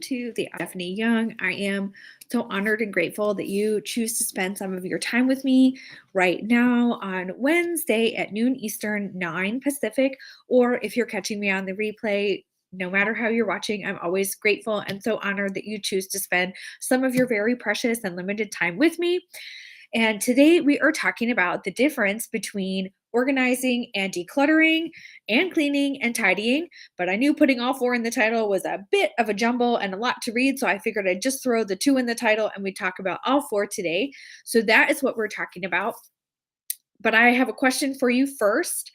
To the Stephanie Young. I am so honored and grateful that you choose to spend some of your time with me right now on Wednesday at noon Eastern, 9 Pacific, or if you're catching me on the replay. No matter how you're watching, I'm always grateful and so honored that you choose to spend some of your very precious and limited time with me. And today we are talking about the difference between organizing and decluttering and cleaning and tidying. But I knew putting all four in the title was a bit of a jumble and a lot to read. So I figured I'd just throw the two in the title and we talk about all four today. So that is what we're talking about. But I have a question for you first.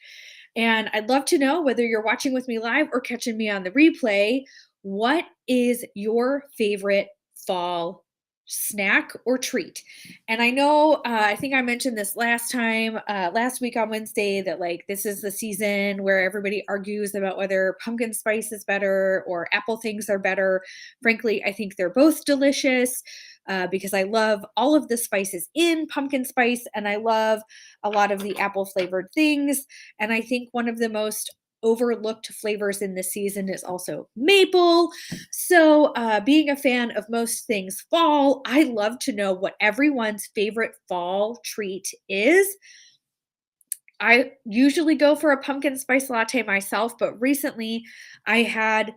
And I'd love to know whether you're watching with me live or catching me on the replay. What is your favorite fall snack or treat? And I know, I think I mentioned this last week on Wednesday, that like this is the season where everybody argues about whether pumpkin spice is better or apple things are better. Frankly, I think they're both delicious. Because I love all of the spices in pumpkin spice and I love a lot of the apple flavored things. And I think one of the most overlooked flavors in this season is also maple. So, being a fan of most things fall, I love to know what everyone's favorite fall treat is. I usually go for a pumpkin spice latte myself, but recently I had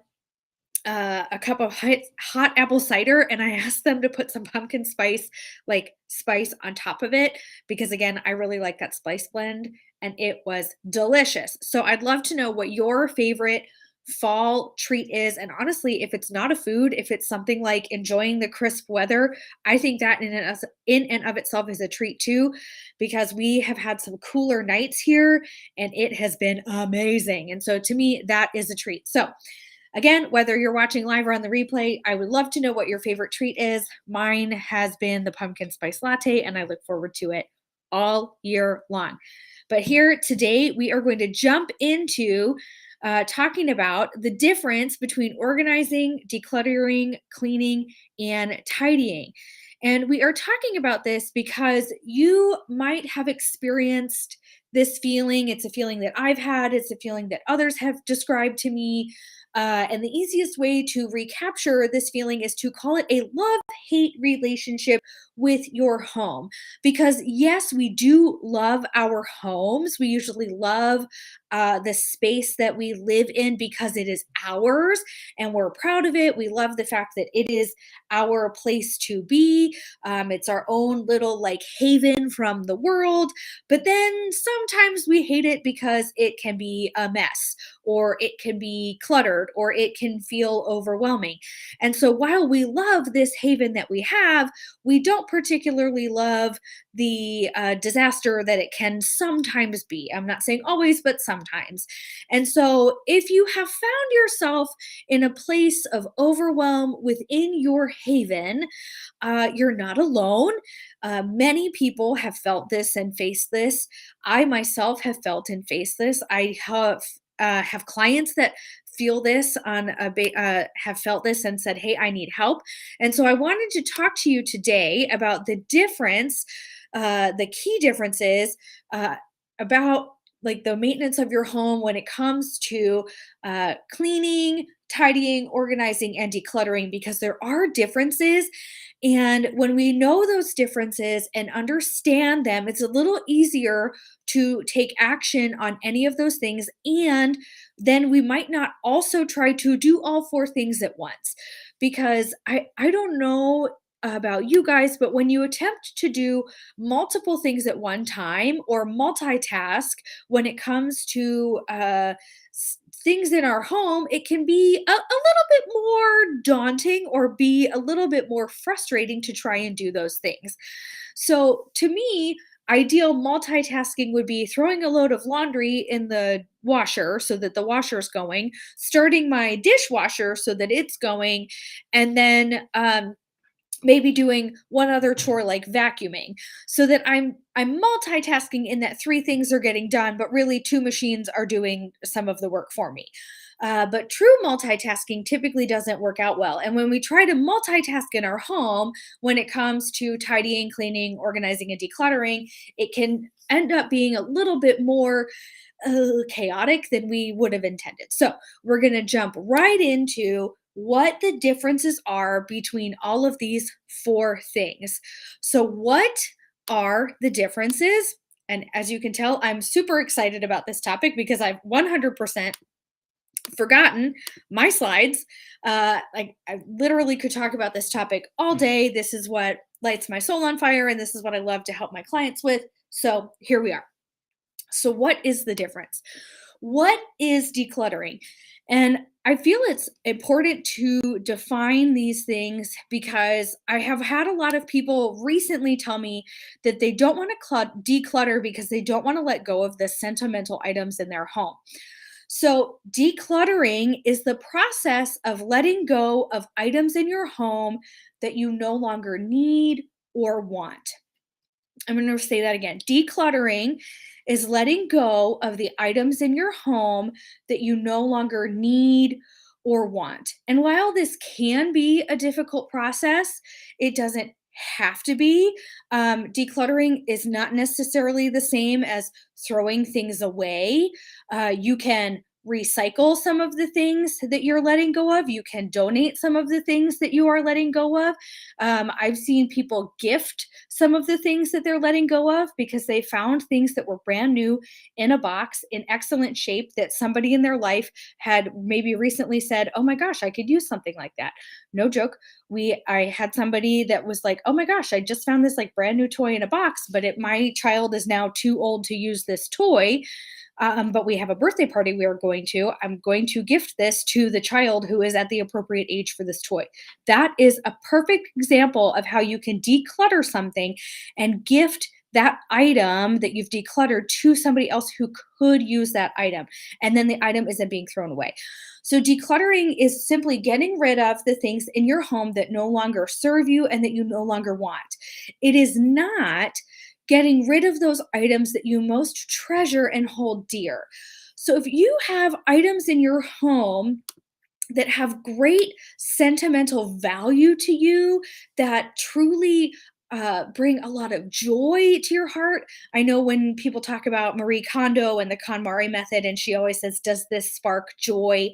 a cup of hot apple cider and I asked them to put some pumpkin spice, like spice on top of it, because again, I really like that spice blend and it was delicious. So I'd love to know what your favorite fall treat is. And honestly, if it's not a food, if it's something like enjoying the crisp weather, I think that in and of itself is a treat too, because we have had some cooler nights here and it has been amazing. And so to me, that is a treat. So again, whether you're watching live or on the replay, I would love to know what your favorite treat is. Mine has been the pumpkin spice latte, and I look forward to it all year long. But here today, we are going to jump into talking about the difference between organizing, decluttering, cleaning, and tidying. And we are talking about this because you might have experienced this feeling. It's a feeling that I've had, it's a feeling that others have described to me. And the easiest way to recapture this feeling is to call it a love hate relationship with your home. Because, yes, we do love our homes. We usually love the space that we live in because it is ours and we're proud of it. We love the fact that it is our place to be. It's our own little like haven from the world. But then sometimes we hate it because it can be a mess or it can be cluttered or it can feel overwhelming. And so while we love this haven that we have, we don't particularly love the disaster that it can sometimes be. I'm not saying always, but sometimes. And so if you have found yourself in a place of overwhelm within your haven, you're not alone. Many people have felt this and faced this. I myself have felt and faced this. I have clients that feel this have felt this and said, "Hey, I need help." And so I wanted to talk to you today about the difference, the key differences about like the maintenance of your home when it comes to cleaning, tidying, organizing, and decluttering, because there are differences. And when we know those differences and understand them, it's a little easier to take action on any of those things. And then we might not also try to do all four things at once. Because I don't know about you guys, but when you attempt to do multiple things at one time or multitask when it comes to things in our home, it can be a little bit more daunting or be a little bit more frustrating to try and do those things. So to me, ideal multitasking would be throwing a load of laundry in the washer so that the washer's going, starting my dishwasher so that it's going, and then maybe doing one other chore like vacuuming, so that I'm multitasking in that three things are getting done, but really two machines are doing some of the work for me. But true multitasking typically doesn't work out well. And when we try to multitask in our home, when it comes to tidying, cleaning, organizing, and decluttering, it can end up being a little bit more chaotic than we would have intended. So we're going to jump right into what the differences are between all of these four things. So, what are the differences? And as you can tell, I'm super excited about this topic because I've 100% forgotten my slides. Like I literally could talk about this topic all day. This is what lights my soul on fire, and this is what I love to help my clients with. So here we are. So, what is the difference? What is decluttering? And I feel it's important to define these things because I have had a lot of people recently tell me that they don't want to declutter because they don't want to let go of the sentimental items in their home. So, decluttering is the process of letting go of items in your home that you no longer need or want. I'm going to say that again. Decluttering is letting go of the items in your home that you no longer need or want. And while this can be a difficult process, it doesn't have to be. Decluttering is not necessarily the same as throwing things away. You can recycle some of the things that you're letting go of. You can donate some of the things that you are letting go of. I've seen people gift some of the things that they're letting go of because they found things that were brand new in a box in excellent shape that somebody in their life had maybe recently said, "Oh my gosh, I could use something like that." No joke. I had somebody that was like, "Oh my gosh, I just found this like brand new toy in a box, but my child is now too old to use this toy. But we have a birthday party we are going to. I'm going to gift this to the child who is at the appropriate age for this toy." That is a perfect example of how you can declutter something and gift that item that you've decluttered to somebody else who could use that item. And then the item isn't being thrown away. So, decluttering is simply getting rid of the things in your home that no longer serve you and that you no longer want. It is not getting rid of those items that you most treasure and hold dear. So, if you have items in your home that have great sentimental value to you, that truly bring a lot of joy to your heart. I know when people talk about Marie Kondo and the KonMari method, and she always says, "Does this spark joy?"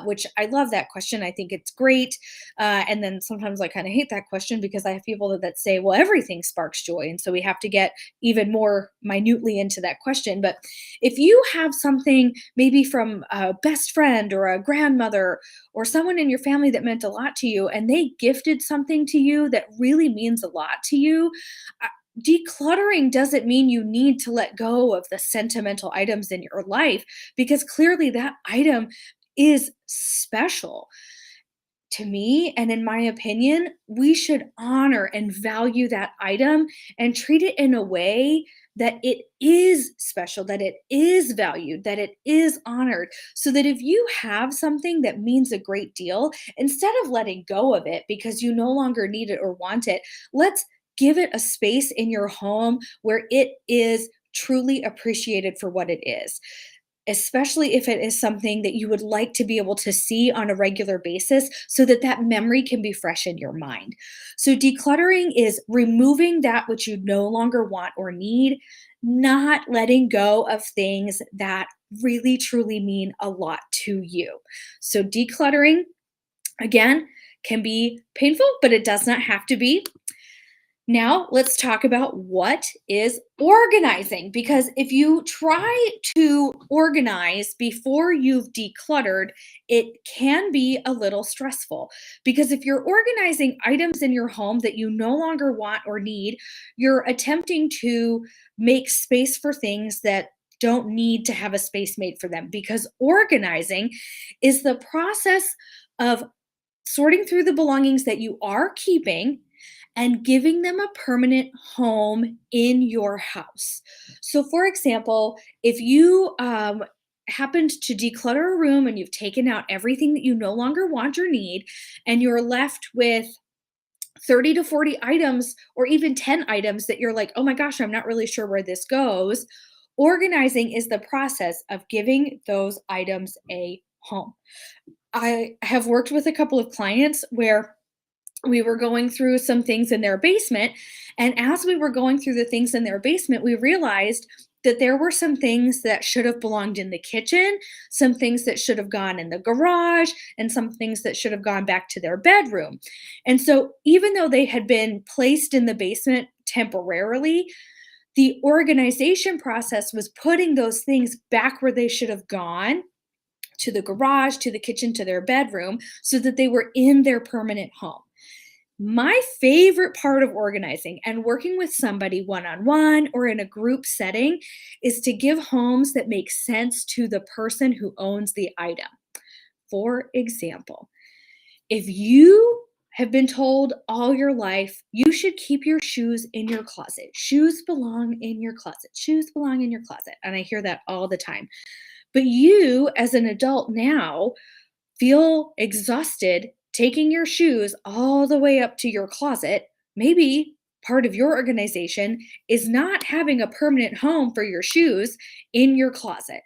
Which I love that question. I think it's great. And then sometimes I kind of hate that question because I have people that say, "Well, everything sparks joy." And so we have to get even more minutely into that question. But if you have something maybe from a best friend or a grandmother or someone in your family that meant a lot to you, and they gifted something to you that really means a lot to you, uh, decluttering doesn't mean you need to let go of the sentimental items in your life because clearly that item is special. To me, and in my opinion, we should honor and value that item and treat it in a way that it is special, that it is valued, that it is honored. So that if you have something that means a great deal, instead of letting go of it because you no longer need it or want it, let's give it a space in your home where it is truly appreciated for what it is, especially if it is something that you would like to be able to see on a regular basis so that that memory can be fresh in your mind. So decluttering is removing that which you no longer want or need, not letting go of things that really truly mean a lot to you. So decluttering, again, can be painful, but it does not have to be. Now, let's talk about what is organizing. Because if you try to organize before you've decluttered, it can be a little stressful. Because if you're organizing items in your home that you no longer want or need, you're attempting to make space for things that don't need to have a space made for them. Because organizing is the process of sorting through the belongings that you are keeping and giving them a permanent home in your house. So, for example, if you happened to declutter a room and you've taken out everything that you no longer want or need, and you're left with 30 to 40 items or even 10 items that you're like, "Oh my gosh, I'm not really sure where this goes." Organizing is the process of giving those items a home. I have worked with a couple of clients where we were going through some things in their basement. And as we were going through the things in their basement, we realized that there were some things that should have belonged in the kitchen, some things that should have gone in the garage, and some things that should have gone back to their bedroom. And so, even though they had been placed in the basement temporarily, the organization process was putting those things back where they should have gone, to the garage, to the kitchen, to their bedroom, so that they were in their permanent home. My favorite part of organizing and working with somebody one on one or in a group setting is to give homes that make sense to the person who owns the item. For example, if you have been told all your life you should keep your shoes in your closet, shoes belong in your closet, shoes belong in your closet. And I hear that all the time. But you, as an adult now, feel exhausted taking your shoes all the way up to your closet. Maybe part of your organization is not having a permanent home for your shoes in your closet.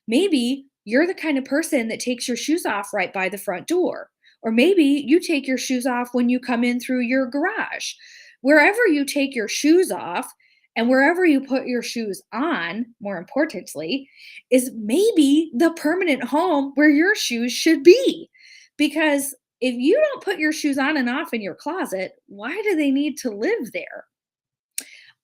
Maybe you're the kind of person that takes your shoes off right by the front door. Or maybe you take your shoes off when you come in through your garage. Wherever you take your shoes off and wherever you put your shoes on, more importantly, is maybe the permanent home where your shoes should be. Because if you don't put your shoes on and off in your closet, why do they need to live there?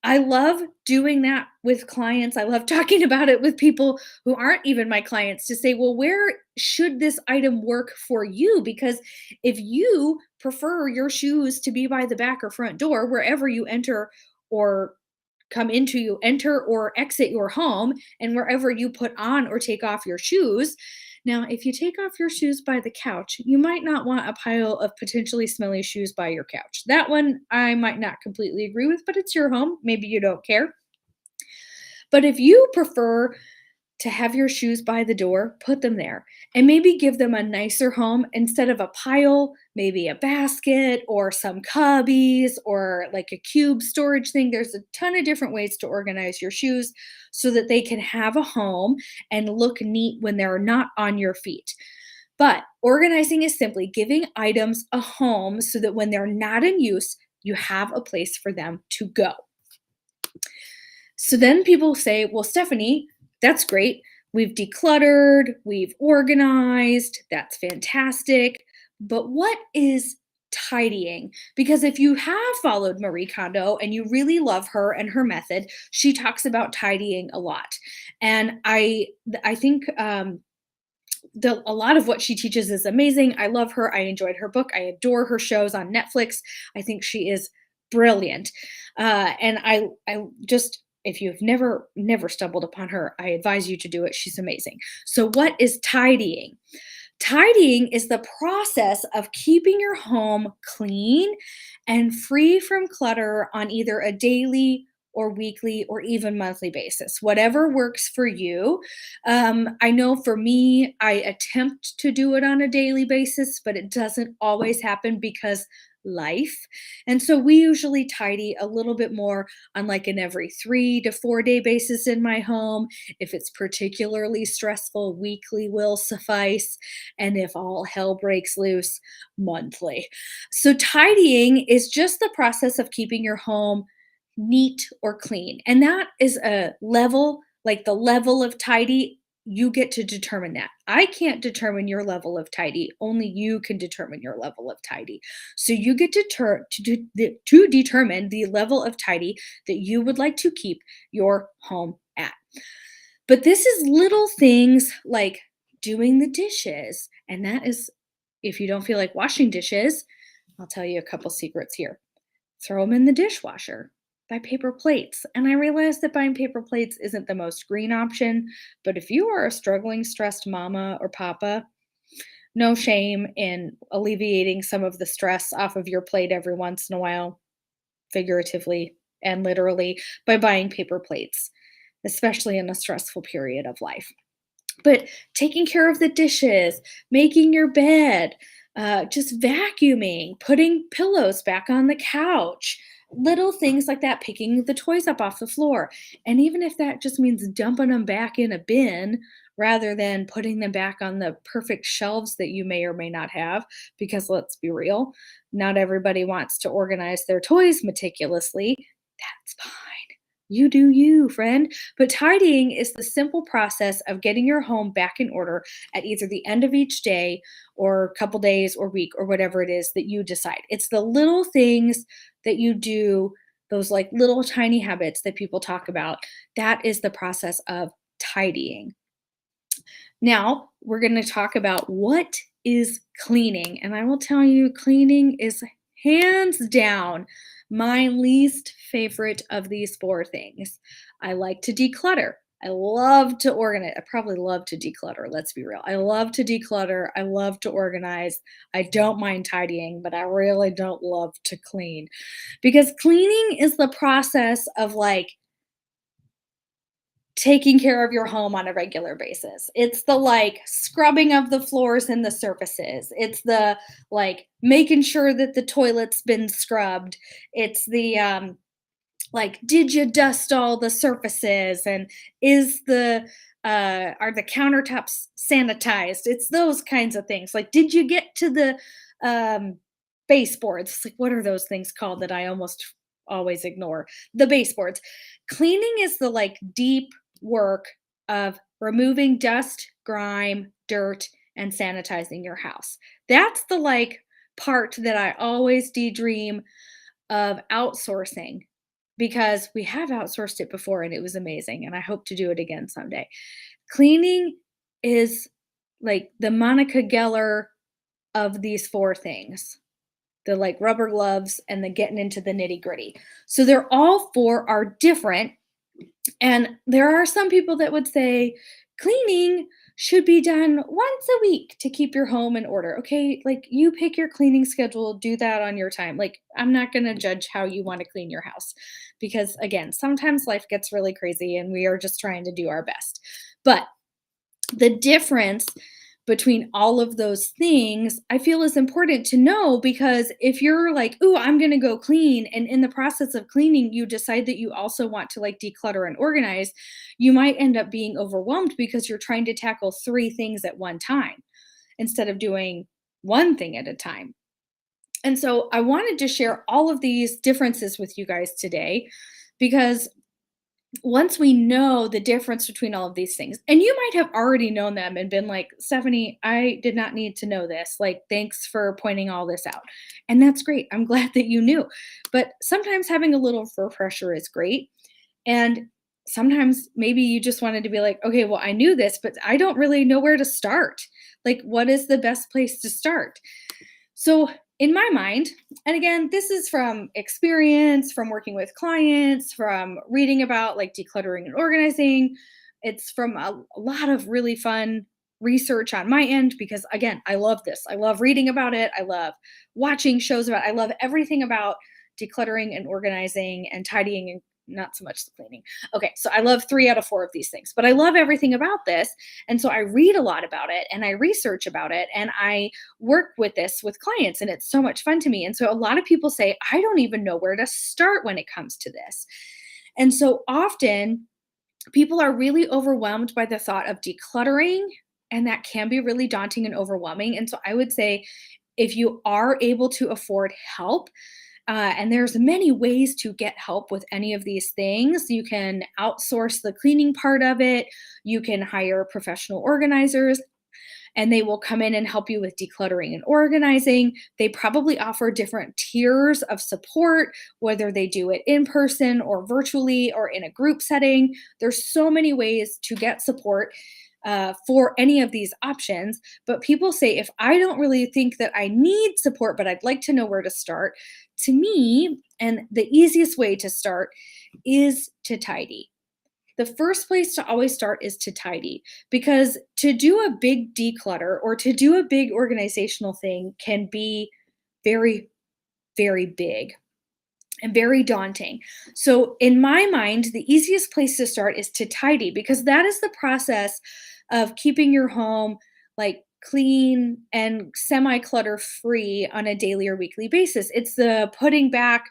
I love doing that with clients. I love talking about it with people who aren't even my clients to say, well, where should this item work for you? Because if you prefer your shoes to be by the back or front door, wherever you enter or you enter or exit your home, and wherever you put on or take off your shoes. Now, if you take off your shoes by the couch, you might not want a pile of potentially smelly shoes by your couch. That one I might not completely agree with, but it's your home. Maybe you don't care. But if you prefer to have your shoes by the door, put them there and maybe give them a nicer home instead of a pile, maybe a basket or some cubbies or like a cube storage thing. There's a ton of different ways to organize your shoes so that they can have a home and look neat when they're not on your feet. But organizing is simply giving items a home so that when they're not in use, you have a place for them to go. So then people say, well, Stephanie, that's great. We've decluttered, we've organized, that's fantastic. But what is tidying? Because if you have followed Marie Kondo and you really love her and her method, she talks about tidying a lot. And I think a lot of what she teaches is amazing. I love her. I enjoyed her book. I adore her shows on Netflix. I think she is brilliant. And I just, if you've never stumbled upon her, I advise you to do it. She's amazing. So what is tidying? Tidying is the process of keeping your home clean and free from clutter on either a daily or weekly or even monthly basis, whatever works for you. I know for me, I attempt to do it on a daily basis, but it doesn't always happen because life. And so we usually tidy a little bit more on like an every 3 to 4 day basis in my home. If it's particularly stressful, weekly will suffice. And if all hell breaks loose, monthly. So tidying is just the process of keeping your home neat or clean. And that is a level, like the level of tidy, you get to determine that. I can't determine your level of tidy. Only you can determine your level of tidy. So you get to determine the level of tidy that you would like to keep your home at. But this is little things like doing the dishes. And that is, if you don't feel like washing dishes, I'll tell you a couple secrets here. Throw them in the dishwasher. Buy paper plates. And I realize that buying paper plates isn't the most green option, but if you are a struggling, stressed mama or papa, no shame in alleviating some of the stress off of your plate every once in a while, figuratively and literally, by buying paper plates, especially in a stressful period of life. But taking care of the dishes, making your bed, just vacuuming, putting pillows back on the couch, little things like that, picking the toys up off the floor. And even if that just means dumping them back in a bin rather than putting them back on the perfect shelves that you may or may not have, because let's be real, not everybody wants to organize their toys meticulously. That's fine. You do you, friend. But tidying is the simple process of getting your home back in order at either the end of each day or a couple days or week or whatever it is that you decide. It's the little things that you do, those like little tiny habits that people talk about. That is the process of tidying. Now, we're going to talk about what is cleaning. And I will tell you, cleaning is hands down my least favorite of these four things. I like to declutter. I love to organize. I probably love to declutter. Let's be real. I love to declutter. I love to organize. I don't mind tidying, but I really don't love to clean because cleaning is the process of like taking care of your home on a regular basis. It's the like scrubbing of the floors and the surfaces. It's the like making sure that the toilet's been scrubbed. It's the like did you dust all the surfaces and is the are the countertops sanitized? It's those kinds of things. Like did you get to the um baseboards? It's like what are those things called that I almost always ignore? The baseboards. Cleaning is the like deep work of removing dust, grime, dirt, and sanitizing your house. That's the like part that I always daydream of outsourcing because we have outsourced it before and it was amazing. And I hope to do it again someday. Cleaning is like the Monica Geller of these four things, the like rubber gloves and the getting into the nitty gritty. So they're all four are different. And there are some people that would say cleaning should be done once a week to keep your home in order. Okay, like you pick your cleaning schedule, do that on your time. Like I'm not going to judge how you want to clean your house because again, sometimes life gets really crazy and we are just trying to do our best. But the difference between all of those things, I feel is important to know because if you're like, "Ooh, I'm going to go clean," and in the process of cleaning, you decide that you also want to like declutter and organize, you might end up being overwhelmed because you're trying to tackle three things at one time instead of doing one thing at a time. And so I wanted to share all of these differences with you guys today because once we know the difference between all of these things, and you might have already known them and been like, Stephanie, I did not need to know this. Like, thanks for pointing all this out. And that's great. I'm glad that you knew. But sometimes having a little refresher is great. And sometimes maybe you just wanted to be like, okay, well, I knew this, but I don't really know where to start. Like, what is the best place to start? So, in my mind, and again, this is from experience, from working with clients, from reading about like decluttering and organizing. It's from a lot of really fun research on my end because again, I love this. I love reading about it. I love watching shows about it. I love everything about decluttering and organizing and tidying and not so much the cleaning. Okay, so I love 3 out of 4 of these things, but I love everything about this. And so I read a lot about it and I research about it and I work with this with clients and it's so much fun to me. And so a lot of people say, I don't even know where to start when it comes to this. And so often people are really overwhelmed by the thought of decluttering, and that can be really daunting and overwhelming. And so I would say if you are able to afford help, and there's many ways to get help with any of these things. You can outsource the cleaning part of it. You can hire professional organizers and they will come in and help you with decluttering and organizing. They probably offer different tiers of support, whether they do it in person or virtually or in a group setting. There's so many ways to get support for any of these options. But people say, if I don't really think that I need support, but I'd like to know where to start, to me, and the easiest way to start is to tidy. The first place to always start is to tidy because to do a big declutter or to do a big organizational thing can be very, very big and very daunting. So, in my mind, the easiest place to start is to tidy because that is the process of keeping your home like clean and semi clutter free on a daily or weekly basis. It's the putting back,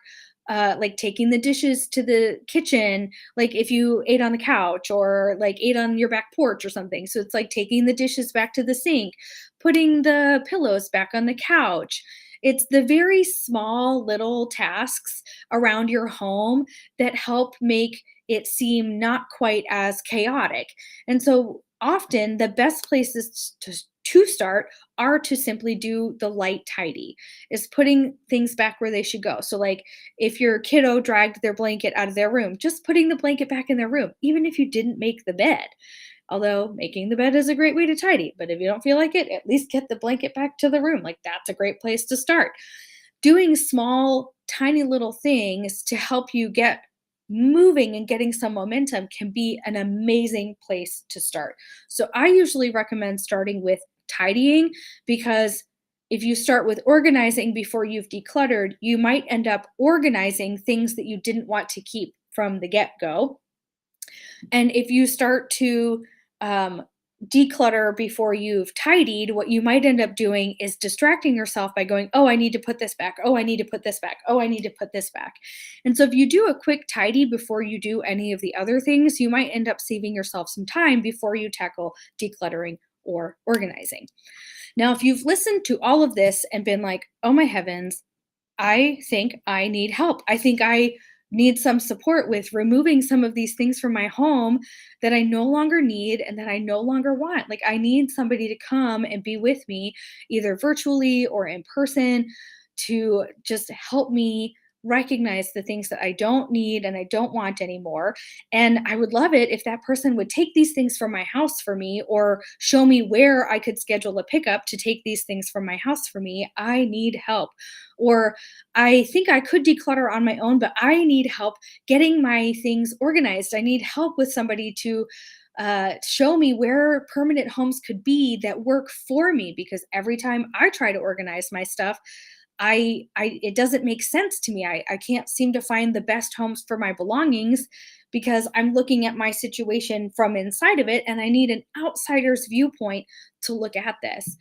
like taking the dishes to the kitchen, like if you ate on the couch or like ate on your back porch or something. So, it's like taking the dishes back to the sink, putting the pillows back on the couch. It's the very small little tasks around your home that help make it seem not quite as chaotic. And so often the best places to start are to simply do the light tidy, is putting things back where they should go. So like if your kiddo dragged their blanket out of their room, just putting the blanket back in their room, even if you didn't make the bed. Although making the bed is a great way to tidy, but if you don't feel like it, at least get the blanket back to the room. Like that's a great place to start. Doing small, tiny little things to help you get moving and getting some momentum can be an amazing place to start. So I usually recommend starting with tidying, because if you start with organizing before you've decluttered, you might end up organizing things that you didn't want to keep from the get go. And if you start to um, declutter before you've tidied, what you might end up doing is distracting yourself by going, oh, I need to put this back. Oh, I need to put this back. Oh, I need to put this back. And so if you do a quick tidy before you do any of the other things, you might end up saving yourself some time before you tackle decluttering or organizing. Now, if you've listened to all of this and been like, oh my heavens, I think I need help. I think I need some support with removing some of these things from my home that I no longer need and that I no longer want. Like, I need somebody to come and be with me, either virtually or in person, to just help me recognize the things that I don't need and I don't want anymore. And I would love it if that person would take these things from my house for me, or show me where I could schedule a pickup to take these things from my house for me. I need help. Or I think I could declutter on my own, but I need help getting my things organized. I need help with somebody to show me where permanent homes could be that work for me, because every time I try to organize my stuff, I it doesn't make sense to me. I can't seem to find the best homes for my belongings because I'm looking at my situation from inside of it, and I need an outsider's viewpoint to look at this.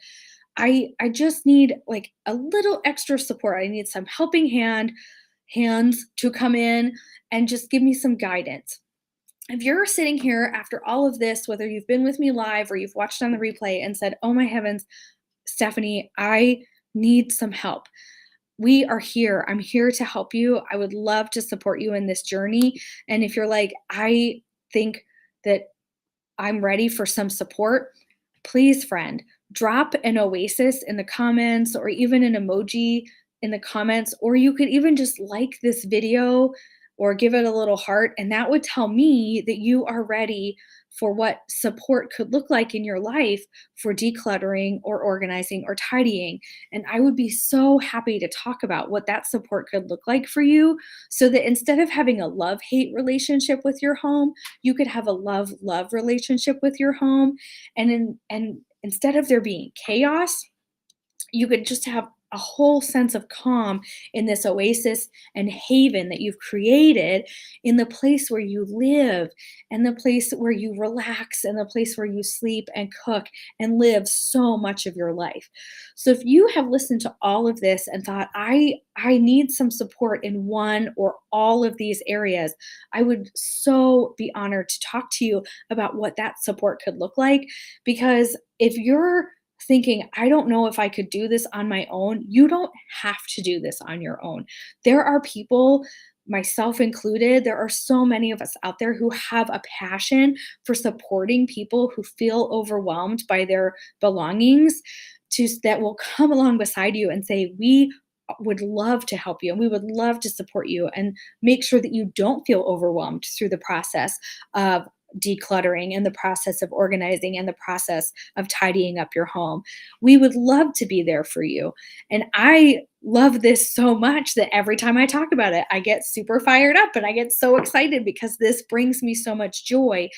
I just need like a little extra support. I need some helping hands to come in and just give me some guidance. If you're sitting here after all of this, whether you've been with me live or you've watched on the replay and said, "Oh my heavens, Stephanie, I need some help." We are here. I'm here to help you. I would love to support you in this journey. And if you're like, I think that I'm ready for some support, please, friend, drop an oasis in the comments, or even an emoji in the comments, or you could even just like this video or give it a little heart. And that would tell me that you are ready for what support could look like in your life for decluttering or organizing or tidying. And I would be so happy to talk about what that support could look like for you, so that instead of having a love hate relationship with your home, you could have a love love relationship with your home. And instead of there being chaos, you could just have a whole sense of calm in this oasis and haven that you've created in the place where you live, and the place where you relax, and the place where you sleep and cook and live so much of your life. So if you have listened to all of this and thought, I need some support in one or all of these areas, I would so be honored to talk to you about what that support could look like. Because if you're thinking, I don't know if I could do this on my own, you don't have to do this on your own. There are people, myself included, there are so many of us out there who have a passion for supporting people who feel overwhelmed by their belongings, that will come along beside you and say, we would love to help you and we would love to support you and make sure that you don't feel overwhelmed through the process of decluttering and the process of organizing and the process of tidying up your home. We would love to be there for you. And I love this so much that every time I talk about it, I get super fired up and I get so excited, because this brings me so much joy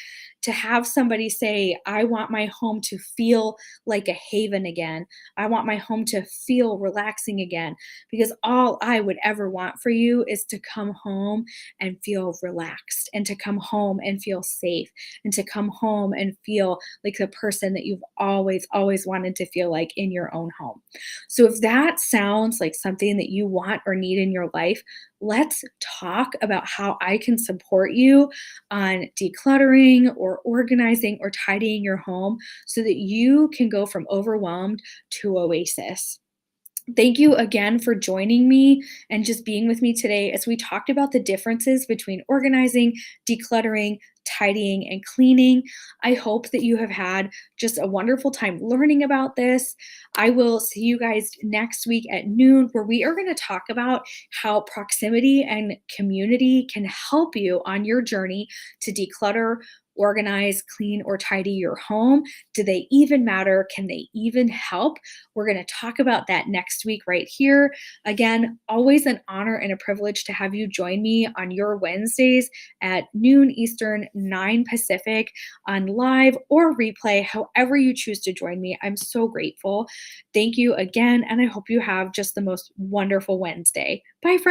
to have somebody say, I want my home to feel like a haven again. I want my home to feel relaxing again, because all I would ever want for you is to come home and feel relaxed, and to come home and feel safe, and to come home and feel like the person that you've always, always wanted to feel like in your own home. So if that sounds like something that you want or need in your life, let's talk about how I can support you on decluttering or organizing or tidying your home so that you can go from overwhelmed to oasis. Thank you again for joining me and just being with me today as we talked about the differences between organizing, decluttering, tidying, and cleaning. I hope that you have had just a wonderful time learning about this. I will see you guys next week at noon, where we are going to talk about how proximity and community can help you on your journey to declutter, organize, clean, or tidy your home. Do they even matter? Can they even help? We're going to talk about that next week right here. Again, always an honor and a privilege to have you join me on your Wednesdays at noon Eastern, 9 Pacific, on live or replay, however you choose to join me. I'm so grateful. Thank you again, and I hope you have just the most wonderful Wednesday. Bye, friends.